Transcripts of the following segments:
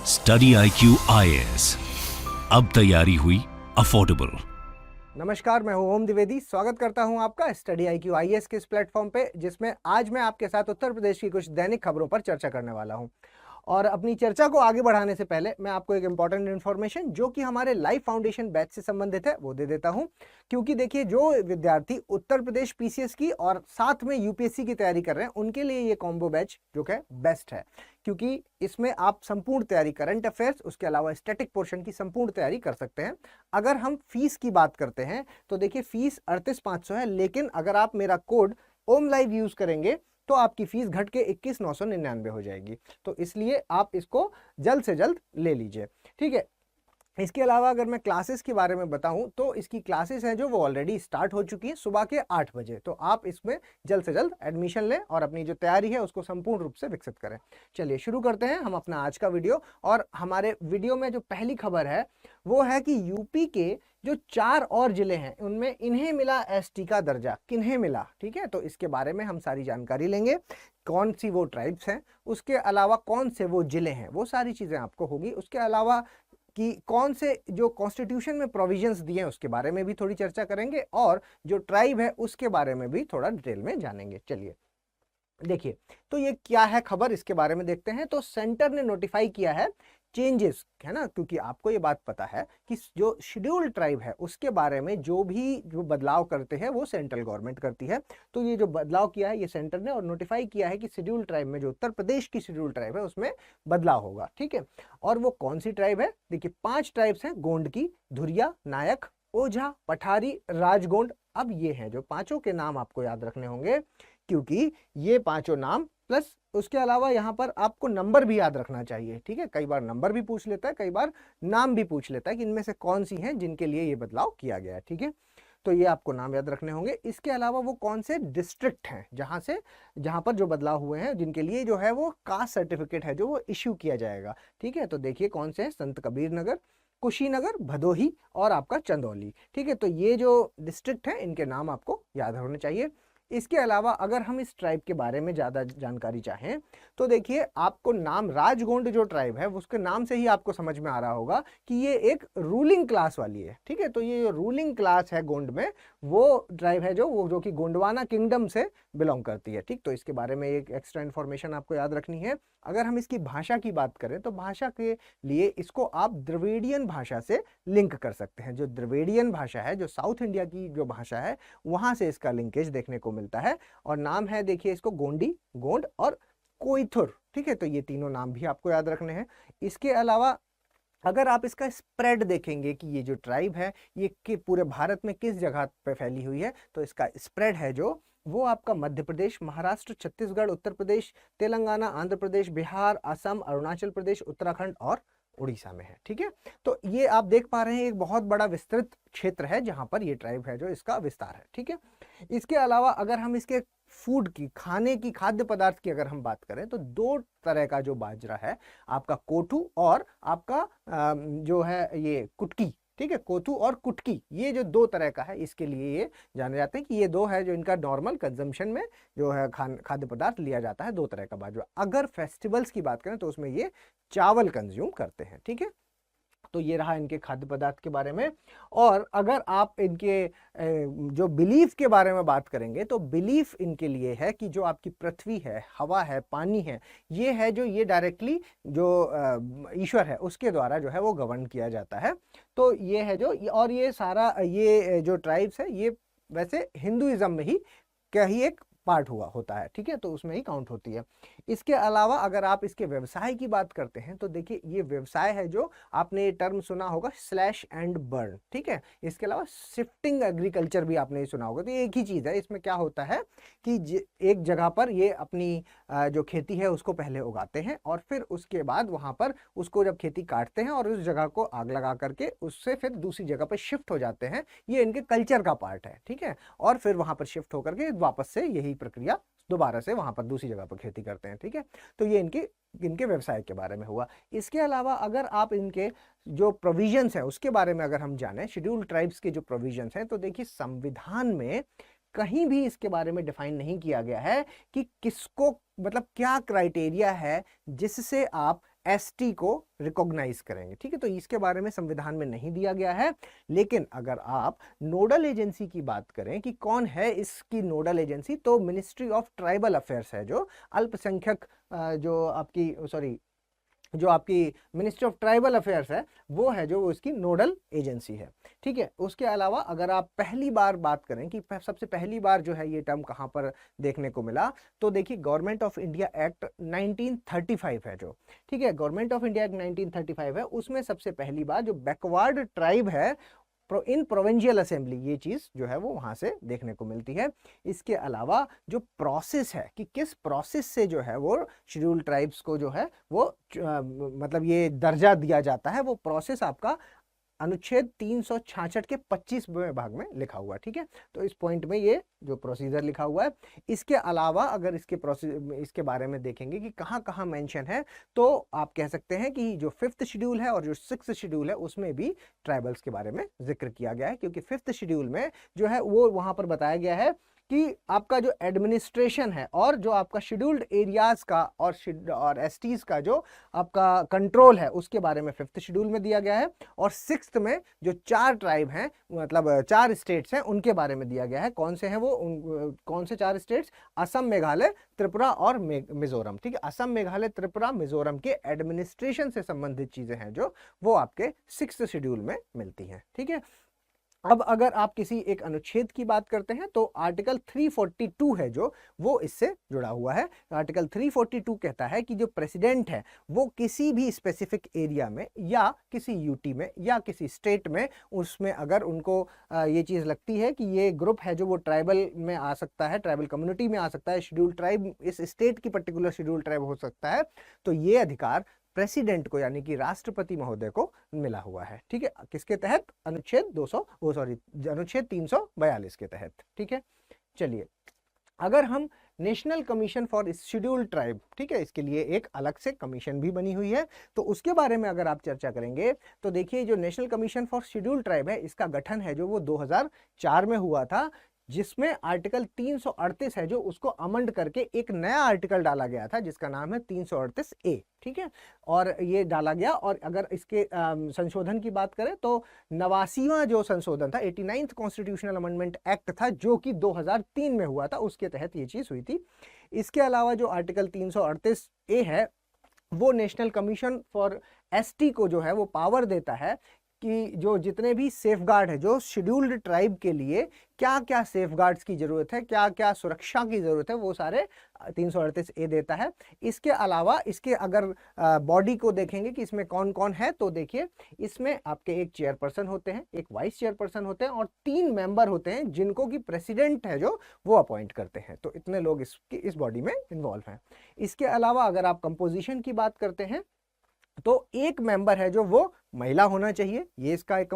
Study IQ IAS, अब तैयारी हुई अफोर्डेबल। नमस्कार, मैं हूं ओम द्विवेदी। स्वागत करता हूं आपका स्टडी IQ IAS के इस प्लेटफॉर्म पे, जिसमें आज मैं आपके साथ उत्तर प्रदेश की कुछ दैनिक खबरों पर चर्चा करने वाला हूं। और अपनी चर्चा को आगे बढ़ाने से पहले मैं आपको एक इंपॉर्टेंट इन्फॉर्मेशन जो कि हमारे लाइफ फाउंडेशन बैच से संबंधित है वो दे देता हूं। क्योंकि देखिए, जो विद्यार्थी उत्तर प्रदेश PCS की और साथ में UPSC की तैयारी कर रहे हैं उनके लिए ये कॉम्बो बैच जो है बेस्ट है। क्योंकि इसमें आप संपूर्ण तैयारी, करंट अफेयर्स, उसके अलावा स्टैटिक पोर्शन की संपूर्ण तैयारी कर सकते हैं। अगर हम फीस की बात करते हैं तो देखिए, फीस 38,500 है, लेकिन अगर आप मेरा कोड ओम लाइव यूज करेंगे तो आपकी फीस घट के 21,999 हो जाएगी। तो इसलिए आप इसको जल्द से जल्द ले लीजिए, ठीक है। इसके अलावा अगर मैं क्लासेस के बारे में बताऊं तो इसकी क्लासेस हैं जो वो ऑलरेडी स्टार्ट हो चुकी है सुबह के 8 बजे। तो आप इसमें जल्द से जल्द एडमिशन लें और अपनी जो तैयारी है उसको संपूर्ण रूप से विकसित करें। चलिए शुरू करते हैं हम अपना आज का वीडियो। और हमारे वीडियो में जो पहली खबर है वो है कि यूपी के जो 4 और जिले हैं उनमें इन्हें मिला ST का दर्जा। किन्हें मिला, ठीक है। तो इसके बारे में हम सारी जानकारी लेंगे। कौन सी वो ट्राइब्स हैं, उसके अलावा कौन से वो जिले हैं, वो सारी चीजें आपको होगी। उसके अलावा कि कौन से जो कॉन्स्टिट्यूशन में प्रोविजंस दिए हैं उसके बारे में भी थोड़ी चर्चा करेंगे, और जो ट्राइब है उसके बारे में भी थोड़ा डिटेल में जानेंगे। चलिए देखिए, तो ये क्या है खबर, इसके बारे में देखते हैं। तो सेंटर ने नोटिफाई किया है चेंजेस, है ना। क्योंकि आपको ये बात पता है कि जो शेड्यूल ट्राइब है उसके बारे में जो बदलाव करते हैं वो सेंट्रल गवर्नमेंट करती है। तो ये जो बदलाव किया है ये सेंटर ने, और नोटिफाई किया है कि शेड्यूल ट्राइब में जो उत्तर प्रदेश की शेड्यूल ट्राइब है उसमें बदलाव होगा, ठीक है। और वो कौन सी ट्राइब है, देखिए 5 ट्राइब्स हैं, गोंडकी, धुरिया, नायक, ओझा, पठारी, राजगोंड। अब ये हैं जो पांचों के नाम आपको याद रखने होंगे, क्योंकि ये पांचों नाम प्लस उसके अलावा यहाँ पर आपको नंबर भी याद रखना चाहिए, ठीक है। कई बार नंबर भी पूछ लेता है, कई बार नाम भी पूछ लेता है कि इनमें से कौन सी हैं जिनके लिए ये बदलाव किया गया है, ठीक है। तो ये आपको नाम याद रखने होंगे। इसके अलावा वो कौन से डिस्ट्रिक्ट हैं जहां पर जो बदलाव हुए हैं, जिनके लिए जो है वो कास्ट सर्टिफिकेट है जो वो इश्यू किया जाएगा, ठीक है। तो देखिए कौन से हैं, संत कबीर नगर, कुशीनगर, भदोही और आपका चंदौली, ठीक है। तो ये जो डिस्ट्रिक्ट है इनके नाम आपको याद होने चाहिए। इसके अलावा अगर हम इस ट्राइब के बारे में ज़्यादा जानकारी चाहें तो देखिए, आपको नाम राजगोंड जो ट्राइब है उसके नाम से ही आपको समझ में आ रहा होगा कि ये एक रूलिंग क्लास वाली है, ठीक है। तो ये रूलिंग क्लास है गोंड में, वो ट्राइब है जो कि गोंडवाना किंगडम से बिलोंग करती है, ठीक। तो इसके बारे में एक एक्स्ट्रा इन्फॉर्मेशन आपको याद रखनी है। अगर हम इसकी भाषा की बात करें तो भाषा के लिए इसको आप द्रविड़ियन भाषा से लिंक कर सकते हैं। जो द्रविड़ियन भाषा है, जो साउथ इंडिया की जो भाषा है, वहां से इसका लिंकेज देखने को मिलता है। और नाम है देखिए इसको गोंडी, गोंड और कोइथुर, ठीक है। तो ये तीनों नाम भी आपको याद रखने हैं। इसके अलावा अगर आप इसका स्प्रेड देखेंगे कि ये जो ट्राइब है ये कि पूरे भारत में किस जगह पे फैली हुई है, तो इसका स्प्रेड है जो वो आपका मध्य प्रदेश, महाराष्ट्र, छत्तीसगढ़, उत्तर प्रदेश, तेलंगाना, आंध्र प्रदेश, बिहार, असम, अरुणाचल प्रदेश, उत्तराखंड और उड़ीसा में है, ठीक है। तो ये आप देख पा रहे हैं एक बहुत बड़ा विस्तृत क्षेत्र है जहां पर ये ट्राइब है जो इसका विस्तार है, ठीक है। इसके अलावा अगर हम इसके फूड की, खाने की, खाद्य पदार्थ की अगर हम बात करें तो 2 तरह का जो बाजरा है, आपका कोठू और आपका जो है ये कुटकी, ठीक है। कोथू और कुटकी, ये जो 2 तरह का है, इसके लिए ये जाने जाते हैं कि ये 2 है जो इनका नॉर्मल कंजम्पशन में जो है खाद्य पदार्थ लिया जाता है, 2 तरह का बाजरा। अगर फेस्टिवल्स की बात करें तो उसमें ये चावल कंज्यूम करते हैं, ठीक है। तो ये रहा इनके खाद्य पदार्थ के बारे में। और अगर आप इनके जो बिलीफ के बारे में बात करेंगे तो बिलीफ इनके लिए है कि जो आपकी पृथ्वी है, हवा है, पानी है, ये है जो ये डायरेक्टली जो ईश्वर है उसके द्वारा जो है वो गवर्न किया जाता है। तो ये है जो, और ये सारा ये जो ट्राइब्स है ये वैसे हिंदुइज्म में ही क्या ही एक पार्ट होता है, ठीक है। तो उसमें ही काउंट होती है। इसके अलावा अगर आप इसके व्यवसाय की बात करते हैं तो देखिए ये व्यवसाय है जो आपने ये टर्म सुना होगा, स्लैश एंड बर्न, ठीक है। इसके अलावा शिफ्टिंग एग्रीकल्चर भी आपने सुना होगा। तो ये एक ही चीज है। इसमें क्या होता है कि एक जगह पर ये अपनी जो खेती है उसको पहले उगाते हैं और फिर उसके बाद वहां पर उसको जब खेती काटते हैं और उस जगह को आग लगा करके उससे फिर दूसरी जगह पर शिफ्ट हो जाते हैं। ये इनके कल्चर का पार्ट है, ठीक है। और फिर वहां पर शिफ्ट होकर के वापस से यही प्रक्रिया दोबारा से वहां पर दूसरी जगह पर खेती करते हैं, ठीक है। तो ये इनके व्यवसाय के बारे में हुआ। इसके अलावा अगर आप इनके जो प्रोविजंस है उसके बारे में अगर हम जाने, शेड्यूल ट्राइब्स के जो प्रोविजंस हैं, तो देखिए संविधान में कहीं भी इसके बारे में डिफाइन नहीं किया गया है कि किसको, मतलब क्या क्राइटेरिया है जिससे आप एसटी को रिकॉग्नाइज करेंगे। ठीक है, तो इसके बारे में संविधान में नहीं दिया गया है। लेकिन अगर आप नोडल एजेंसी की बात करें कि कौन है इसकी नोडल एजेंसी, तो मिनिस्ट्री ऑफ ट्राइबल अफेयर्स है, जो अल्पसंख्यक जो आपकी मिनिस्ट्री ऑफ ट्राइबल अफेयर्स है, वो है जो इसकी नोडल एजेंसी है। ठीक है, उसके अलावा अगर आप पहली बार बात करें कि सबसे पहली बार जो है ये टर्म कहाँ पर देखने को मिला, तो देखिए गवर्नमेंट ऑफ इंडिया एक्ट 1935 है जो, ठीक है, गवर्नमेंट ऑफ इंडिया एक्ट 1935 है, उसमें सबसे पहली बार जो बैकवर्ड ट्राइब है इन प्रोविंशियल असेंबली, ये चीज जो है वो वहां से देखने को मिलती है। इसके अलावा जो प्रोसेस है कि किस प्रोसेस से जो है वो शेड्यूल ट्राइब्स को जो है वो मतलब ये दर्जा दिया जाता है, वो प्रोसेस आपका अनुच्छेद 366 के 25वें भाग में लिखा हुआ है। ठीक है, तो इस पॉइंट में ये जो प्रोसीजर लिखा हुआ है। इसके अलावा अगर इसके बारे में देखेंगे कि कहाँ कहाँ मेंशन है, तो आप कह सकते हैं कि जो 5th शेड्यूल है और जो 6th शेड्यूल है उसमें भी ट्राइबल्स के बारे में जिक्र किया गया है, क्योंकि 5th शेड्यूल में जो है वो वहां पर बताया गया है कि आपका जो एडमिनिस्ट्रेशन है और जो आपका शेड्यूल्ड एरियाज का और एसटीज का जो आपका कंट्रोल है उसके बारे में 5th शेड्यूल में दिया गया है। और 6th में जो 4 ट्राइब हैं, मतलब 4 स्टेट्स हैं, उनके बारे में दिया गया है। कौन से हैं वो, कौन से 4 स्टेट्स? असम, मेघालय, त्रिपुरा और मिजोरम। ठीक है, असम, मेघालय, त्रिपुरा, मिजोरम के एडमिनिस्ट्रेशन से संबंधित चीजें हैं जो वो आपके 6th शेड्यूल में मिलती हैं। ठीक है, अब अगर आप किसी एक अनुच्छेद की बात करते हैं तो आर्टिकल 342 है जो वो इससे जुड़ा हुआ है। आर्टिकल 342 कहता है कि जो प्रेसिडेंट है वो किसी भी स्पेसिफिक एरिया में या किसी यूटी में या किसी स्टेट में, उसमें अगर उनको ये चीज लगती है कि ये ग्रुप है जो वो ट्राइबल में आ सकता है, ट्राइबल कम्युनिटी में आ सकता है, शेड्यूल ट्राइब इस स्टेट की पर्टिकुलर शेड्यूल ट्राइब हो सकता है, तो ये अधिकार प्रेसिडेंट को यानी कि राष्ट्रपति महोदय को मिला हुआ है। ठीक है, किसके तहत? अनुच्छेद 342 के तहत। ठीक है, चलिए अगर हम national commission for scheduled tribe, ठीक है, इसके लिए एक अलग से कमीशन भी बनी हुई है, तो उसके बारे में अगर आप चर्चा करेंगे तो देखिए जो national commission for scheduled tribe है इसका गठन है जो वो 2004 में हुआ था, जिसमें आर्टिकल 338 है जो उसको अमेंड करके एक नया आर्टिकल डाला गया था जिसका नाम है 338 ए। ठीक है, और ये डाला गया, और अगर इसके संशोधन की बात करें तो 89वां जो संशोधन था, 89th कॉन्स्टिट्यूशनल अमेंडमेंट एक्ट था जो कि 2003 में हुआ था, उसके तहत ये चीज हुई थी। इसके अलावा जो आर्टिकल 338 ए है वो नेशनल कमीशन फॉर एसटी को जो है वो पावर देता है कि जो जितने भी सेफगार्ड है जो शेड्यूल्ड ट्राइब के लिए क्या क्या सेफगार्ड्स की जरूरत है, क्या क्या सुरक्षा की जरूरत है, वो सारे 338 ए देता है। इसके अलावा इसके अगर बॉडी को देखेंगे कि इसमें कौन कौन है, तो देखिए इसमें आपके एक चेयरपर्सन होते हैं, एक वाइस चेयरपर्सन होते हैं और 3 मेंबर होते हैं जिनको कि प्रेसिडेंट है जो वो अपॉइंट करते हैं। तो इतने लोग इस बॉडी में इन्वॉल्व हैं। इसके अलावा अगर आप कंपोजिशन की बात करते हैं तो एक मेंबर है जो वो महिला होना चाहिए, ये इसका एक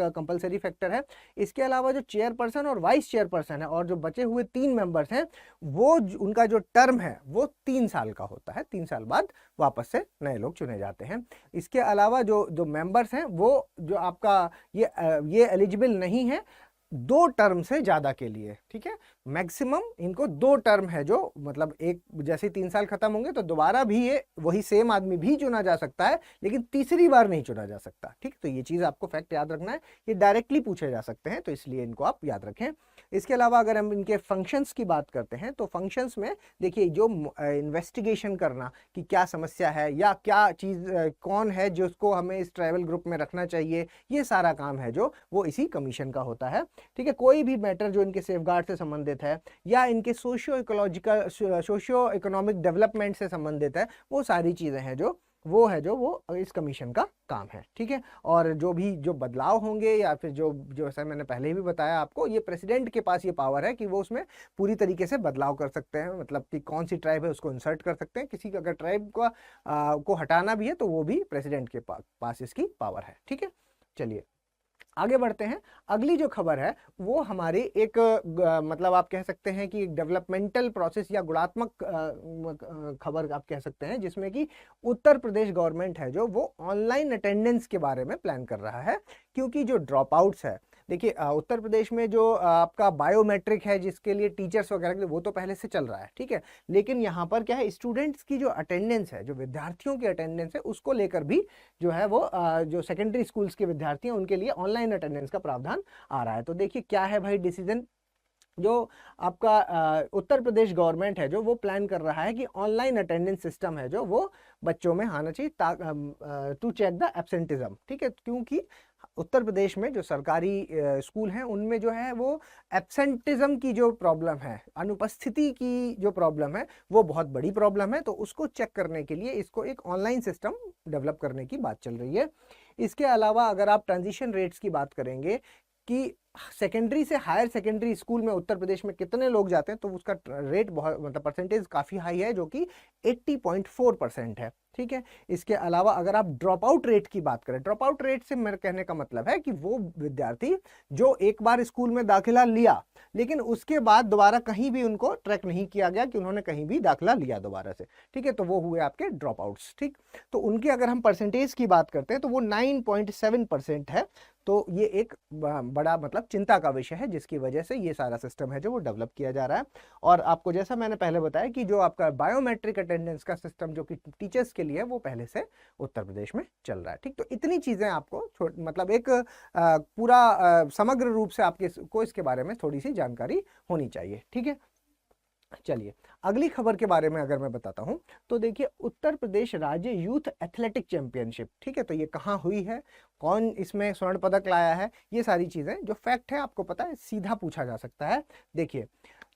कंपलसरी फैक्टर है। इसके अलावा जो चेयरपर्सन और वाइस चेयरपर्सन है और जो बचे हुए 3 मेंबर्स हैं वो उनका जो टर्म है वो 3 साल का होता है, 3 साल बाद वापस से नए लोग चुने जाते हैं। इसके अलावा जो मेंबर्स हैं वो जो आपका ये एलिजिबल नहीं है 2 टर्म से ज्यादा के लिए। ठीक है, मैक्सिमम इनको 2 टर्म है जो मतलब एक जैसे 3 साल खत्म होंगे तो दोबारा भी ये वही सेम आदमी भी चुना जा सकता है, लेकिन तीसरी बार नहीं चुना जा सकता। ठीक, तो ये चीज आपको फैक्ट याद रखना है, ये डायरेक्टली पूछे जा सकते हैं, तो इसलिए इनको आप याद रखें। इसके अलावा अगर हम इनके फंक्शंस की बात करते हैं तो फंक्शंस में देखिए जो इन्वेस्टिगेशन करना कि क्या समस्या है या क्या चीज कौन है जिसको हमें इस ट्राइबल ग्रुप में रखना चाहिए, ये सारा काम है जो वो इसी कमीशन का होता है। ठीक है, कोई भी मैटर जो इनके सेफगार्ड से संबंधित है या इनके सोशियो इकोनॉमिक डेवलपमेंट से संबंधित है, वो सारी चीजें हैं जो वो इस कमीशन का काम है। ठीक है, और जो बदलाव होंगे या फिर जो जैसा मैंने पहले भी बताया आपको, ये प्रेसिडेंट के पास ये पावर है कि वो उसमें पूरी तरीके से बदलाव कर सकते हैं, मतलब कि कौन सी ट्राइब है उसको इंसर्ट कर सकते हैं, किसी अगर ट्राइब को हटाना भी है तो वो भी प्रेसिडेंट के पास इसकी पावर है। ठीक है, चलिए आगे बढ़ते हैं। अगली जो खबर है वो हमारी एक मतलब आप कह सकते हैं कि एक डेवलपमेंटल प्रोसेस या गुणात्मक खबर आप कह सकते हैं, जिसमें कि उत्तर प्रदेश गवर्नमेंट है जो वो ऑनलाइन अटेंडेंस के बारे में प्लान कर रहा है, क्योंकि जो ड्रॉप आउट्स है देखिए उत्तर प्रदेश में जो आपका बायोमेट्रिक है जिसके लिए टीचर्स वगैरह के लिए, वो तो पहले से चल रहा है, ठीक है। लेकिन यहाँ पर क्या है, स्टूडेंट्स की जो अटेंडेंस है, जो विद्यार्थियों की अटेंडेंस है, उसको लेकर भी जो है वो जो सेकेंडरी स्कूल्स के विद्यार्थी हैं उनके लिए ऑनलाइन अटेंडेंस का प्रावधान आ रहा है। तो देखिए क्या है भाई डिसीजन, जो आपका उत्तर प्रदेश गवर्नमेंट है जो वो प्लान कर रहा है कि ऑनलाइन अटेंडेंस सिस्टम है जो वो बच्चों में आना चाहिए टू चेक द एब्सेंटिज्म, ठीक है। क्योंकि उत्तर प्रदेश में जो सरकारी स्कूल हैं उनमें जो है वो एब्सेंटिज्म की जो प्रॉब्लम है, अनुपस्थिति की जो प्रॉब्लम है, वो बहुत बड़ी प्रॉब्लम है। तो उसको चेक करने के लिए इसको एक ऑनलाइन सिस्टम डेवलप करने की बात चल रही है। इसके अलावा अगर आप ट्रांजिशन रेट्स की बात करेंगे कि सेकेंडरी से हायर सेकेंडरी स्कूल में उत्तर प्रदेश में कितने लोग जाते हैं, तो उसका रेट बहुत मतलब परसेंटेज काफ़ी हाई है, जो कि 80.4% है, ठीक है। इसके अलावा अगर आप ड्रॉप आउट रेट की बात करें, ड्रॉप आउट रेट से मेरे कहने का मतलब है कि वो विद्यार्थी जो एक बार स्कूल में दाखिला लिया लेकिन उसके बाद दोबारा कहीं भी उनको ट्रैक नहीं किया गया कि उन्होंने कहीं भी दाखिला लिया दोबारा से, ठीक है, तो वो हुए आपके ड्रॉप आउट्स, ठीक। तो उनके अगर हम परसेंटेज की बात करते हैं तो वो 9.7% है। तो ये एक बड़ा मतलब चिंता का विषय है, जिसकी वजह से ये सारा सिस्टम है जो वो डेवलप किया जा रहा है। और आपको जैसा मैंने पहले बताया कि जो आपका बायोमेट्रिक अटेंडेंस का सिस्टम जो कि टीचर्स के लिए, वो पहले से उत्तर प्रदेश में चल रहा है, ठीक। तो इतनी चीज़ें आपको मतलब एक पूरा समग्र रूप से आपके को इसके बारे में थोड़ी सी जानकारी होनी चाहिए, ठीक है। चलिए अगली खबर के बारे में अगर मैं बताता हूं तो देखिए उत्तर प्रदेश राज्य यूथ एथलेटिक चैंपियनशिप, ठीक है, तो ये कहाँ हुई है, कौन इसमें स्वर्ण पदक लाया है, ये सारी चीजें जो फैक्ट है आपको पता है, सीधा पूछा जा सकता है। देखिए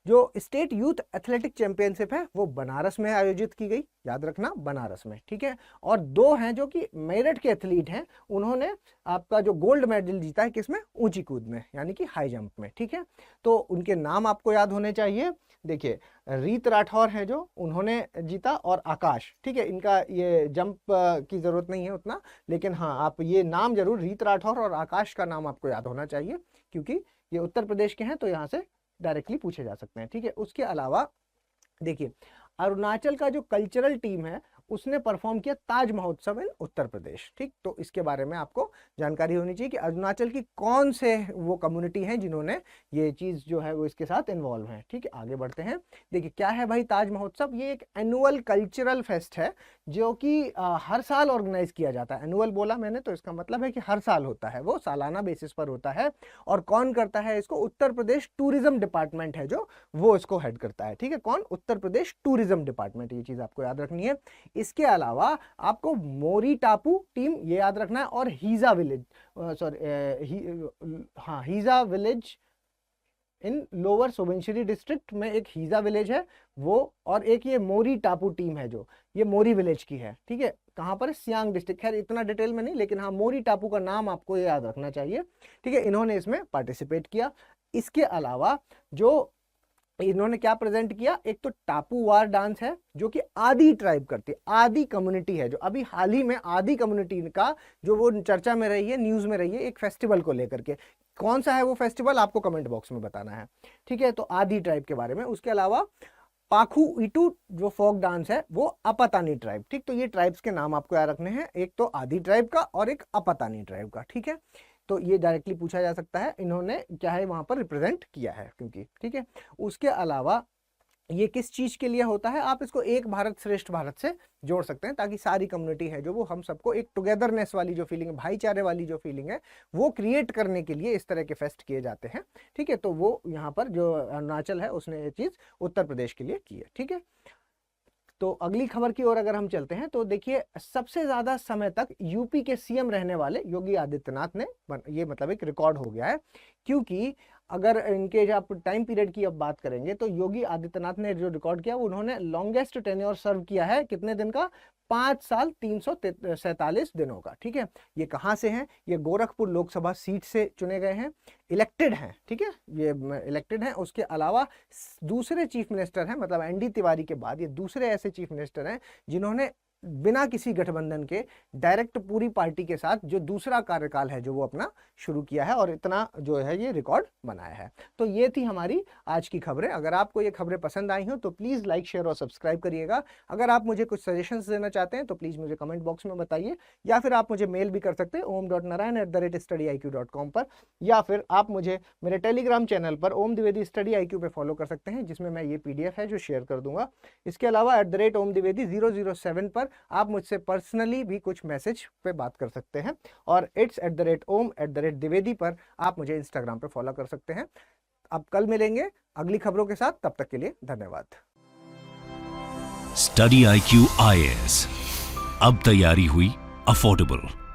जो स्टेट यूथ एथलेटिक चैंपियनशिप है वो बनारस में आयोजित की गई, याद रखना बनारस में, ठीक है। और दो हैं जो कि मेरठ के एथलीट हैं, उन्होंने आपका जो गोल्ड मेडल जीता है किसमें, ऊंची कूद में, यानी कि हाई जंप में, ठीक है। तो उनके नाम आपको याद होने चाहिए। देखिए रीत राठौर है जो उन्होंने जीता, और आकाश, ठीक है, इनका ये जंप की जरूरत नहीं है उतना, लेकिन हाँ आप ये नाम जरूर, रीत राठौर और आकाश का नाम आपको याद होना चाहिए, क्योंकि ये उत्तर प्रदेश के हैं तो यहाँ से डायरेक्टली पूछे जा सकते हैं, ठीक है। उसके अलावा देखिए अरुणाचल का जो कल्चरल टीम है उसने परफॉर्म किया ताज महोत्सव इन उत्तर प्रदेश, ठीक। तो इसके बारे में आपको जानकारी होनी चाहिए कि अरुणाचल की कौन से वो कम्युनिटी हैं जिन्होंने ये चीज़ जो है वो इसके साथ इन्वॉल्व है, ठीक है। आगे बढ़ते हैं। देखिए क्या है भाई ताज महोत्सव, ये एक एनुअल कल्चरल फेस्ट है जो कि हर साल ऑर्गेनाइज किया जाता है। एनुअल बोला मैंने तो इसका मतलब है कि हर साल होता है, वो सालाना बेसिस पर होता है। और कौन करता है इसको, उत्तर प्रदेश टूरिज्म डिपार्टमेंट है जो वो इसको हेड करता है, ठीक है। कौन, उत्तर प्रदेश टूरिज्म डिपार्टमेंट, ये चीज़ आपको याद रखनी है। इसके अलावा आपको मोरी टापू टीम ये याद रखना है, और हीजा विलेज, हाँ Hija village in lower Subansiri district में एक हीजा विलेज है वो, और एक ये मोरी टापू टीम है जो ये मोरी विलेज की है, ठीक है। कहाँ पर, सियांग डिस्ट्रिक्ट, खैर इतना डिटेल में नहीं, लेकिन हाँ मोरी टापू का नाम आपको ये याद रखना चाहिए, ठीक है। इन्होंने इसमें पार्टिसिपेट किया। इसके अलावा जो इन्होंने क्या प्रेजेंट किया, एक तो टापू वार डांस है जो कि आदि ट्राइब करती है, आदि कम्युनिटी है जो अभी हाल ही में आदि कम्युनिटी का जो वो चर्चा में रही है, न्यूज में रही है एक फेस्टिवल को लेकर के। कौन सा है वो फेस्टिवल आपको कमेंट बॉक्स में बताना है, ठीक है। तो आदि ट्राइब के बारे में। उसके अलावा पाखू इटू जो फोक डांस है वो अपतानी ट्राइब, ठीक। तो ये ट्राइब्स के नाम आपको याद रखने हैं, एक तो आदि ट्राइब का और एक अपतानी ट्राइब का, ठीक है। तो ये डायरेक्टली पूछा जा सकता है इन्होंने क्या है वहां पर रिप्रेजेंट किया है, क्योंकि, ठीक है। उसके अलावा ये किस चीज के लिए होता है, आप इसको एक भारत श्रेष्ठ भारत से जोड़ सकते हैं, ताकि सारी कम्युनिटी है जो वो हम सबको एक टुगेदरनेस वाली जो फीलिंग है, भाईचारे वाली जो फीलिंग है, वो क्रिएट करने के लिए इस तरह के फेस्ट किए जाते हैं, ठीक है। तो वो यहाँ पर जो अरुणाचल है उसने ये चीज उत्तर प्रदेश के लिए की है, ठीक है। तो अगली खबर की ओर अगर हम चलते हैं तो देखिए सबसे ज्यादा समय तक यूपी के सीएम रहने वाले योगी आदित्यनाथ ने, ये मतलब एक रिकॉर्ड हो गया है, क्योंकि अगर इनके जो आप टाइम पीरियड की अब बात करेंगे तो योगी आदित्यनाथ ने जो रिकॉर्ड किया उन्होंने लॉन्गेस्ट टेन्योर सर्व किया है, कितने दिन का, 5 साल 347 दिनों का, ठीक है। ये कहाँ से हैं, ये गोरखपुर लोकसभा सीट से चुने गए हैं, इलेक्टेड हैं, ठीक है, ये इलेक्टेड हैं। उसके अलावा दूसरे चीफ मिनिस्टर हैं, मतलब एनडी तिवारी के बाद ये दूसरे ऐसे चीफ मिनिस्टर हैं जिन्होंने बिना किसी गठबंधन के डायरेक्ट पूरी पार्टी के साथ जो दूसरा कार्यकाल है जो वो अपना शुरू किया है और इतना जो है ये रिकॉर्ड बनाया है। तो ये थी हमारी आज की खबरें। अगर आपको ये खबरें पसंद आई हो तो प्लीज़ लाइक, शेयर और सब्सक्राइब करिएगा। अगर आप मुझे कुछ सजेशंस देना चाहते हैं तो प्लीज़ मुझे कमेंट बॉक्स में बताइए, या फिर आप मुझे मेल भी कर सकते हैं om.narayan@studiiq.com पर, या फिर आप मुझे मेरे टेलीग्राम चैनल पर ओम द्विवेदी स्टडी IQ पे फॉलो कर सकते हैं, जिसमें मैं ये PDF है जो शेयर कर दूंगा। इसके अलावा @omdvedi007 पर आप मुझसे पर्सनली भी कुछ मैसेज पे बात कर सकते हैं, और @om@द्विवेदी पर आप मुझे इंस्टाग्राम पे फॉलो कर सकते हैं। अब कल मिलेंगे अगली खबरों के साथ, तब तक के लिए धन्यवाद। स्टडी IQ IAS, अब तैयारी हुई अफोर्डेबल।